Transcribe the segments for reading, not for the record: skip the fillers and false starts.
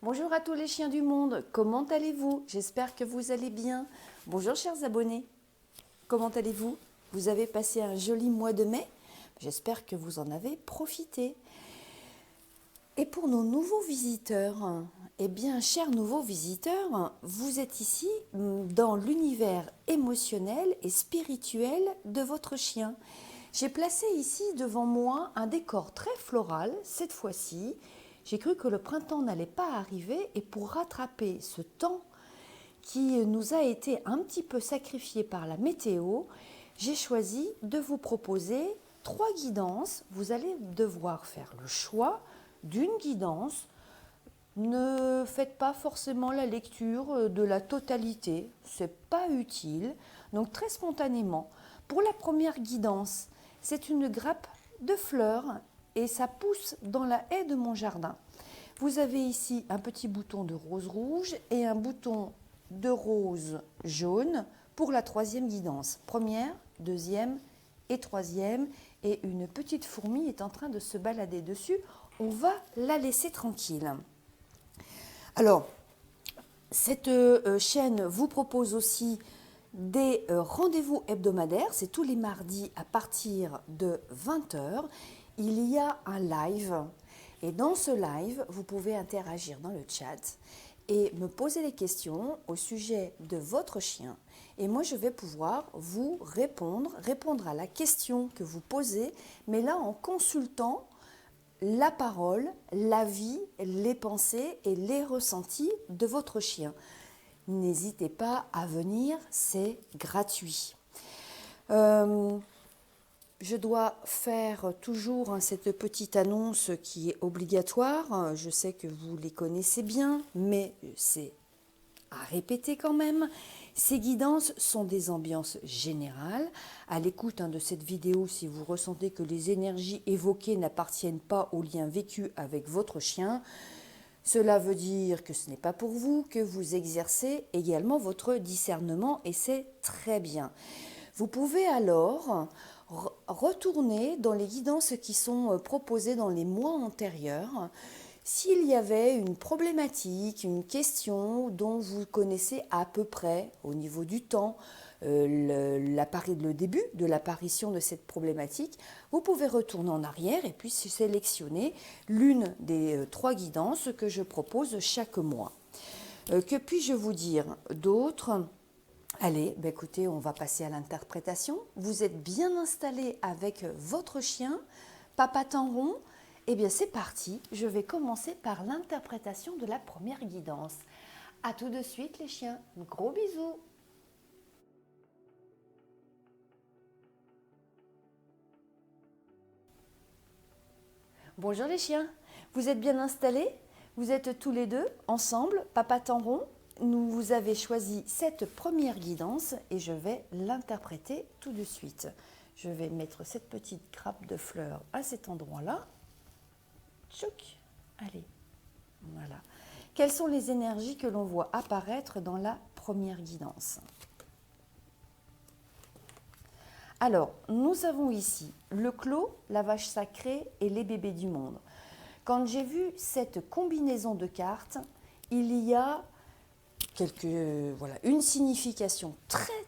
Bonjour à tous les chiens du monde, comment allez-vous? J'espère que vous allez bien. Bonjour chers abonnés, comment allez-vous? Vous avez passé un joli mois de mai? J'espère que vous en avez profité. Et pour nos nouveaux visiteurs, eh bien chers nouveaux visiteurs, vous êtes ici dans l'univers émotionnel et spirituel de votre chien. J'ai placé ici devant moi un décor très floral cette fois-ci. J'ai cru que le printemps n'allait pas arriver et pour rattraper ce temps qui nous a été un petit peu sacrifié par la météo, j'ai choisi de vous proposer 3 guidances. Vous allez devoir faire le choix d'une guidance. Ne faites pas forcément la lecture de la totalité, c'est pas utile. Donc très spontanément, pour la première guidance, c'est une grappe de fleurs et ça pousse dans la haie de mon jardin. Vous avez ici un petit bouton de rose rouge et un bouton de rose jaune pour la troisième guidance. Première, deuxième et troisième. Et une petite fourmi est en train de se balader dessus. On va la laisser tranquille. Alors, cette chaîne vous propose aussi des rendez-vous hebdomadaires. C'est tous les mardis à partir de 20 h. Il y a un live. Et dans ce live, vous pouvez interagir dans le chat et me poser des questions au sujet de votre chien. Et moi, je vais pouvoir vous répondre à la question que vous posez, mais là en consultant la parole, la vie, les pensées et les ressentis de votre chien. N'hésitez pas à venir, c'est gratuit. Je dois faire toujours cette petite annonce qui est obligatoire. Je sais que vous les connaissez bien, mais c'est à répéter quand même. Ces guidances sont des ambiances générales. À l'écoute de cette vidéo, si vous ressentez que les énergies évoquées n'appartiennent pas au lien vécu avec votre chien, cela veut dire que ce n'est pas pour vous, que vous exercez également votre discernement et c'est très bien. Vous pouvez alors retourner dans les guidances qui sont proposées dans les mois antérieurs. S'il y avait une problématique, une question dont vous connaissez à peu près au niveau du temps, le début de l'apparition de cette problématique, vous pouvez retourner en arrière et puis sélectionner l'une des 3 guidances que je propose chaque mois. Que puis-je vous dire d'autre ? Allez, écoutez, on va passer à l'interprétation. Vous êtes bien installé avec votre chien, Papa Tanron. Eh bien, c'est parti. Je vais commencer par l'interprétation de la première guidance. À tout de suite, les chiens. Gros bisous. Bonjour les chiens. Vous êtes bien installés? Vous êtes tous les deux ensemble, Papa Tanron. Vous avez choisi cette première guidance et je vais l'interpréter tout de suite. Je vais mettre cette petite grappe de fleurs à cet endroit-là. Tchouk. Allez, voilà. Quelles sont les énergies que l'on voit apparaître dans la première guidance? Alors, nous avons ici le clos, la vache sacrée et les bébés du monde. Quand j'ai vu cette combinaison de cartes, il y a une signification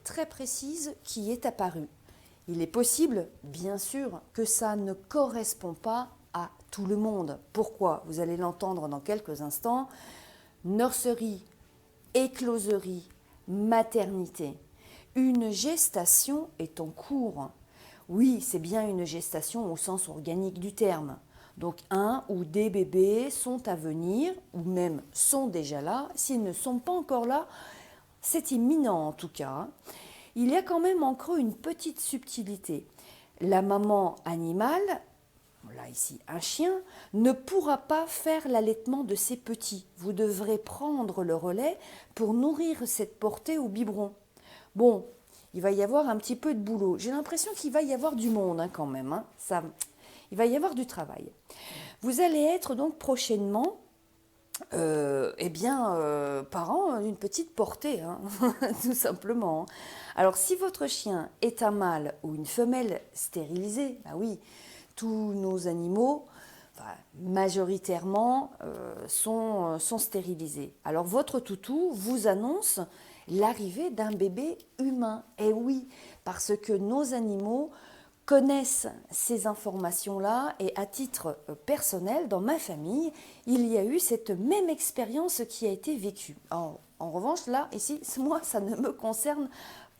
très précise qui est apparue. Il est possible, bien sûr, que ça ne correspond pas à tout le monde. Pourquoi? Vous allez l'entendre dans quelques instants. Nurserie, écloserie, maternité. Une gestation est en cours. Oui, c'est bien une gestation au sens organique du terme. Donc un ou des bébés sont à venir, ou même sont déjà là. S'ils ne sont pas encore là, c'est imminent en tout cas. Il y a quand même encore une petite subtilité. La maman animale, là ici un chien, ne pourra pas faire l'allaitement de ses petits. Vous devrez prendre le relais pour nourrir cette portée au biberon. Bon, il va y avoir un petit peu de boulot. J'ai l'impression qu'il va y avoir du monde quand même. Il va y avoir du travail. Vous allez être donc prochainement parents d'une petite portée, tout simplement. Alors si votre chien est un mâle ou une femelle stérilisée, bah oui, tous nos animaux majoritairement sont stérilisés. Alors votre toutou vous annonce l'arrivée d'un bébé humain. Et oui, parce que nos animaux connaissent ces informations-là et à titre personnel, dans ma famille, il y a eu cette même expérience qui a été vécue. En revanche, là, ici, moi, ça ne me concerne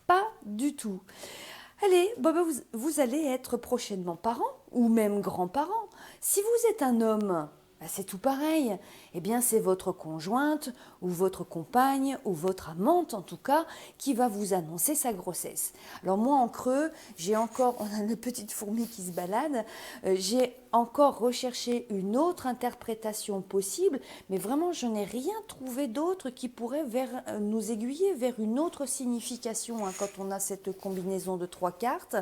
pas du tout. Allez, vous allez être prochainement parents ou même grands-parents. Si vous êtes un homme, c'est tout pareil. Eh bien, c'est votre conjointe ou votre compagne ou votre amante, en tout cas, qui va vous annoncer sa grossesse. Alors moi, en creux, on a une petite fourmi qui se balade, j'ai encore recherché une autre interprétation possible, mais vraiment, je n'ai rien trouvé d'autre qui pourrait nous aiguiller vers une autre signification quand on a cette combinaison de 3 cartes.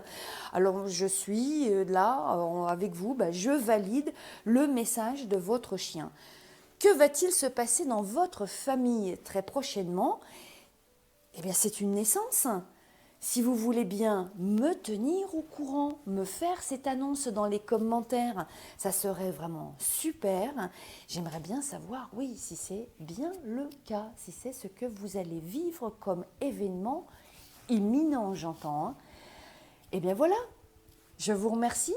Alors, je suis là avec vous, je valide le message de votre chien. Que va-t-il se passer dans votre famille très prochainement? Eh bien, c'est une naissance. Si vous voulez bien me tenir au courant, me faire cette annonce dans les commentaires, ça serait vraiment super. J'aimerais bien savoir, oui, si c'est bien le cas, si c'est ce que vous allez vivre comme événement imminent, j'entends. Eh bien voilà, je vous remercie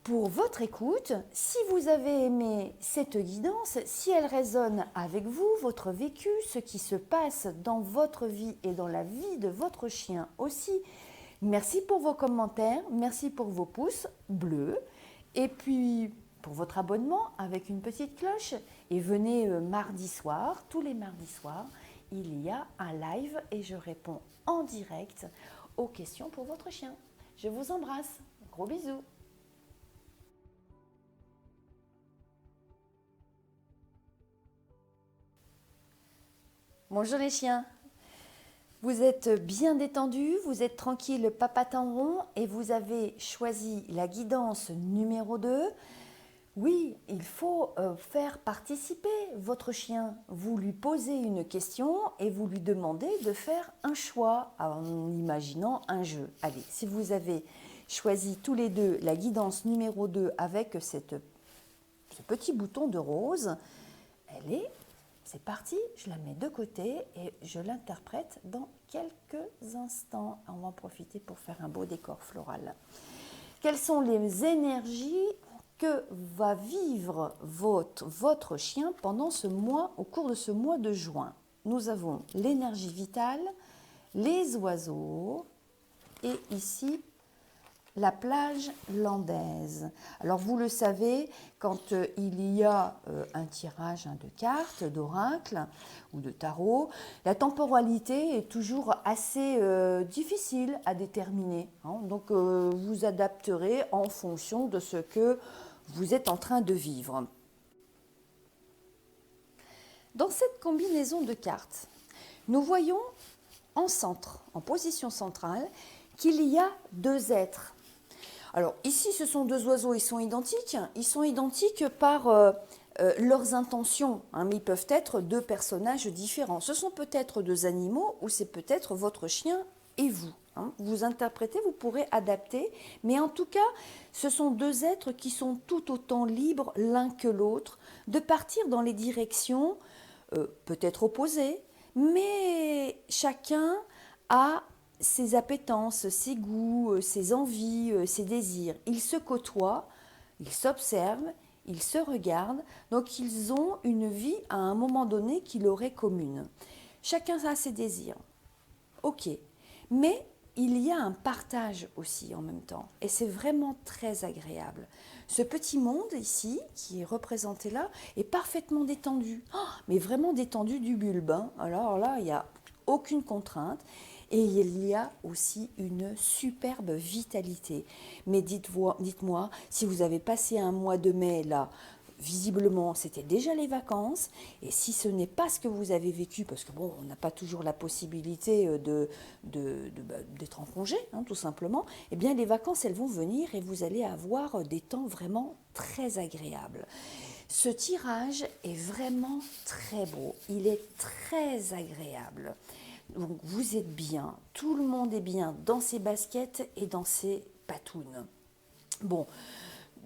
pour votre écoute. Si vous avez aimé cette guidance, si elle résonne avec vous, votre vécu, ce qui se passe dans votre vie et dans la vie de votre chien aussi, merci pour vos commentaires, merci pour vos pouces bleus et puis pour votre abonnement avec une petite cloche. Et venez mardi soir, tous les mardis soirs, il y a un live et je réponds en direct aux questions pour votre chien. Je vous embrasse. Gros bisous. Bonjour les chiens, vous êtes bien détendus, vous êtes tranquille, papatin rond et vous avez choisi la guidance numéro 2. Oui, il faut faire participer votre chien. Vous lui posez une question et vous lui demandez de faire un choix en imaginant un jeu. Allez, si vous avez choisi tous les deux la guidance numéro 2 avec ce petit bouton de rose, c'est parti, je la mets de côté et je l'interprète dans quelques instants. On va en profiter pour faire un beau décor floral. Quelles sont les énergies que va vivre votre chien pendant ce mois, au cours de ce mois de juin? Nous avons l'énergie vitale, les oiseaux et ici la plage landaise. Alors vous le savez, quand il y a un tirage de cartes, d'oracle ou de tarot, la temporalité est toujours assez difficile à déterminer. Donc vous adapterez en fonction de ce que vous êtes en train de vivre. Dans cette combinaison de cartes, nous voyons en centre, en position centrale, qu'il y a 2 êtres. Alors ici, ce sont 2 oiseaux, ils sont identiques par leurs intentions, mais ils peuvent être 2 personnages différents. Ce sont peut-être 2 animaux ou c'est peut-être votre chien et vous. Vous interprétez, vous pourrez adapter, mais en tout cas, ce sont 2 êtres qui sont tout autant libres l'un que l'autre de partir dans les directions peut-être opposées, mais chacun a ses appétences, ses goûts, ses envies, ses désirs. Ils se côtoient, ils s'observent, ils se regardent, donc ils ont une vie à un moment donné qui leur est commune. Chacun a ses désirs, ok, mais il y a un partage aussi en même temps, et c'est vraiment très agréable. Ce petit monde ici, qui est représenté là, est parfaitement détendu, mais vraiment détendu du bulbe. Alors là, il n'y a aucune contrainte. Et il y a aussi une superbe vitalité. Mais dites-moi, si vous avez passé un mois de mai là, visiblement c'était déjà les vacances, et si ce n'est pas ce que vous avez vécu, parce que bon, on n'a pas toujours la possibilité d'être en congé, tout simplement, eh bien les vacances elles vont venir et vous allez avoir des temps vraiment très agréables. Ce tirage est vraiment très beau, il est très agréable. Donc vous êtes bien, tout le monde est bien dans ses baskets et dans ses patounes. Bon,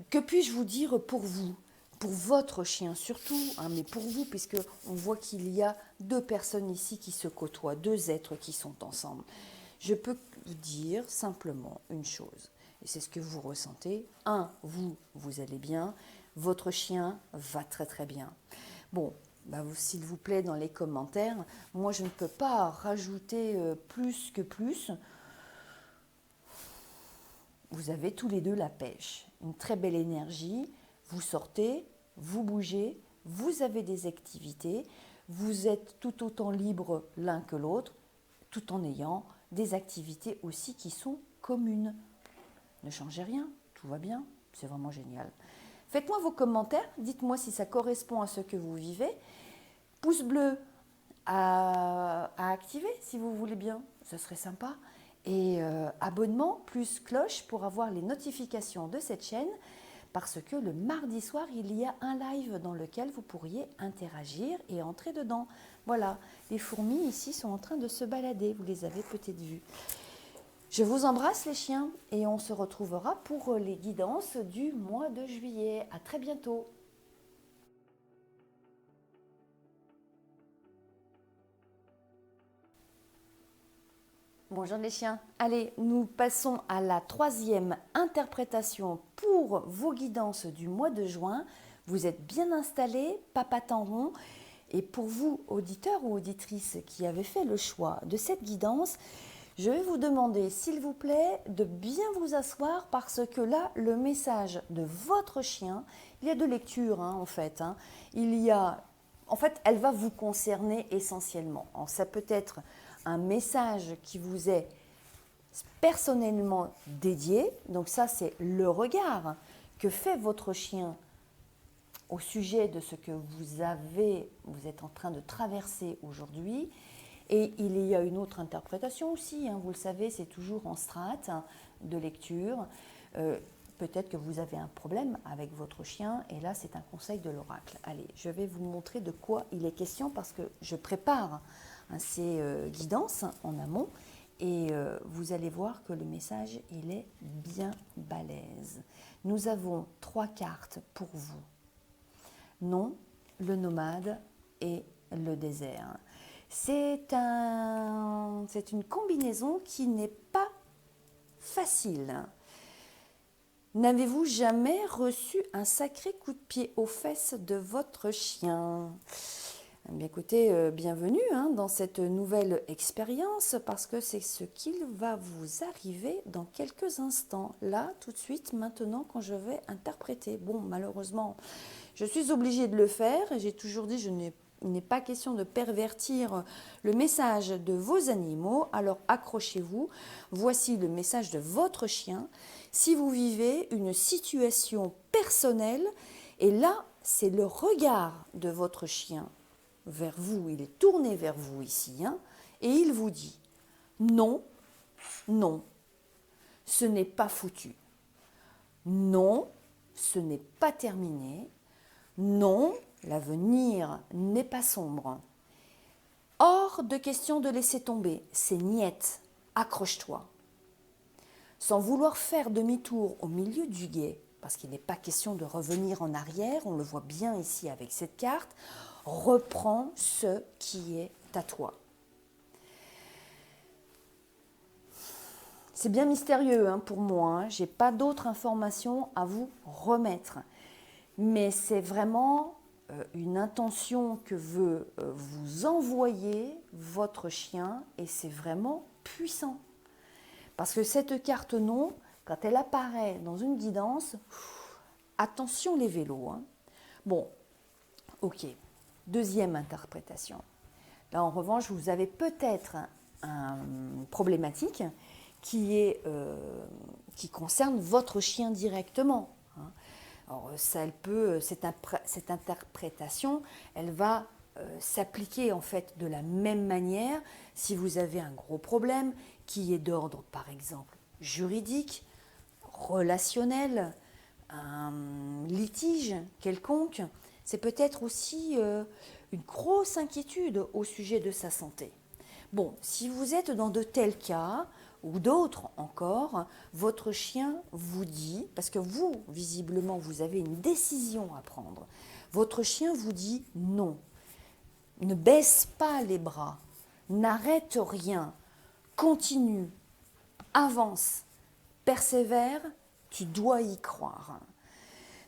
que puis-je vous dire pour vous? pour votre chien surtout, hein, mais pour vous, puisque on voit qu'il y a deux personnes ici qui se côtoient, deux êtres qui sont ensemble. Je peux vous dire simplement une chose, et c'est ce que vous ressentez. Vous allez bien, votre chien va très très bien. Bon, bah s'il vous plaît, dans les commentaires, moi je ne peux pas rajouter plus que plus. Vous avez tous les deux la pêche, une très belle énergie, vous sortez, vous bougez, vous avez des activités, vous êtes tout autant libres l'un que l'autre, tout en ayant des activités aussi qui sont communes. Ne changez rien, tout va bien, c'est vraiment génial. Faites-moi vos commentaires, dites-moi si ça correspond à ce que vous vivez. Pouce bleu à activer si vous voulez bien, ce serait sympa. Et abonnement plus cloche pour avoir les notifications de cette chaîne, parce que le mardi soir, il y a un live dans lequel vous pourriez interagir et entrer dedans. Voilà, les fourmis ici sont en train de se balader, vous les avez peut-être vues. Je vous embrasse les chiens et on se retrouvera pour les guidances du mois de juillet. À très bientôt. Bonjour les chiens. Allez, nous passons à la troisième interprétation pour vos guidances du mois de juin. Vous êtes bien installés, pas patant rond. Et pour vous, auditeurs ou auditrices qui avez fait le choix de cette guidance, je vais vous demander, s'il vous plaît, de bien vous asseoir parce que là, le message de votre chien, il y a deux lectures en fait. En fait, elle va vous concerner essentiellement. Alors, ça peut être un message qui vous est personnellement dédié. Donc ça, c'est le regard que fait votre chien au sujet de ce que vous êtes en train de traverser aujourd'hui. Et il y a une autre interprétation aussi, vous le savez, c'est toujours en strate de lecture. Peut-être que vous avez un problème avec votre chien, et là, c'est un conseil de l'oracle. Allez, je vais vous montrer de quoi il est question, parce que je prépare ces guidances en amont, et vous allez voir que le message, il est bien balèze. Nous avons 3 cartes pour vous. Non, le nomade et le désert. C'est une combinaison qui n'est pas facile. N'avez-vous jamais reçu un sacré coup de pied aux fesses de votre chien ? Eh bien, écoutez, bienvenue dans cette nouvelle expérience, parce que c'est ce qu'il va vous arriver dans quelques instants. Là, tout de suite, maintenant, quand je vais interpréter. Bon, malheureusement, je suis obligée de le faire. J'ai toujours dit, il n'est pas question de pervertir le message de vos animaux. Alors accrochez-vous. Voici le message de votre chien. Si vous vivez une situation personnelle, et là, c'est le regard de votre chien vers vous. Il est tourné vers vous ici, et il vous dit non, non, ce n'est pas foutu. Non, ce n'est pas terminé. Non, l'avenir n'est pas sombre. Hors de question de laisser tomber, c'est niette, accroche-toi. Sans vouloir faire demi-tour au milieu du gué, parce qu'il n'est pas question de revenir en arrière, on le voit bien ici avec cette carte, reprends ce qui est à toi. C'est bien mystérieux pour moi, je n'ai pas d'autres informations à vous remettre. Mais c'est vraiment une intention que veut vous envoyer votre chien, et c'est vraiment puissant. Parce que cette carte non, quand elle apparaît dans une guidance, attention les vélos. Bon, ok. Deuxième interprétation. Là, en revanche, vous avez peut-être une problématique qui concerne votre chien directement. Alors, cette interprétation, elle va s'appliquer en fait de la même manière si vous avez un gros problème qui est d'ordre, par exemple, juridique, relationnel, un litige quelconque. C'est peut-être aussi une grosse inquiétude au sujet de sa santé. Bon, si vous êtes dans de tels cas, ou d'autres encore, votre chien vous dit, parce que vous, visiblement, vous avez une décision à prendre, votre chien vous dit non, ne baisse pas les bras, n'arrête rien, continue, avance, persévère, tu dois y croire.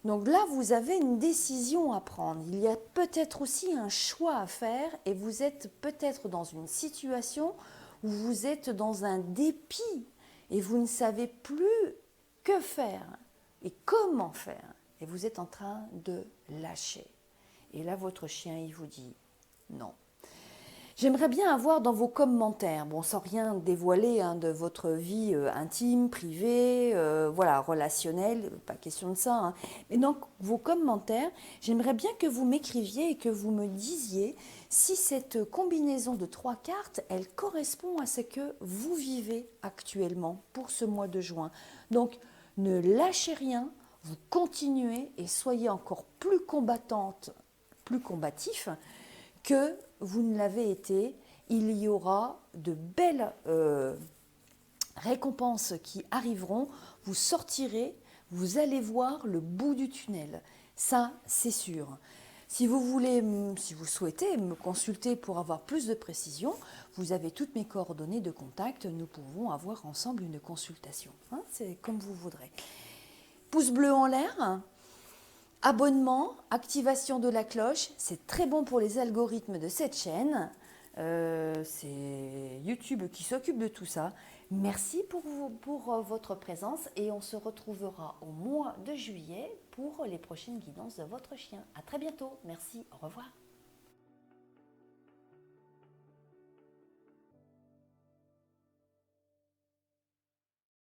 Donc là, vous avez une décision à prendre. Il y a peut-être aussi un choix à faire et vous êtes peut-être dans une situation où vous êtes dans un dépit et vous ne savez plus que faire et comment faire. Et vous êtes en train de lâcher. Et là, votre chien, il vous dit non. J'aimerais bien avoir dans vos commentaires, bon, sans rien dévoiler de votre vie intime, privée, voilà, relationnelle, pas question de ça, mais dans vos commentaires, j'aimerais bien que vous m'écriviez et que vous me disiez si cette combinaison de 3 cartes, elle correspond à ce que vous vivez actuellement pour ce mois de juin. Donc, ne lâchez rien, vous continuez et soyez encore plus combattante, plus combatif que vous ne l'avez été. Il y aura de belles récompenses qui arriveront. Vous sortirez, vous allez voir le bout du tunnel. Ça, c'est sûr. Si vous voulez, si vous souhaitez me consulter pour avoir plus de précision, vous avez toutes mes coordonnées de contact. Nous pouvons avoir ensemble une consultation. C'est comme vous voudrez. Pouce bleu en l'air. Abonnement, activation de la cloche, c'est très bon pour les algorithmes de cette chaîne. C'est YouTube qui s'occupe de tout ça. Merci pour votre présence et on se retrouvera au mois de juillet pour les prochaines guidances de votre chien. À très bientôt. Merci. Au revoir.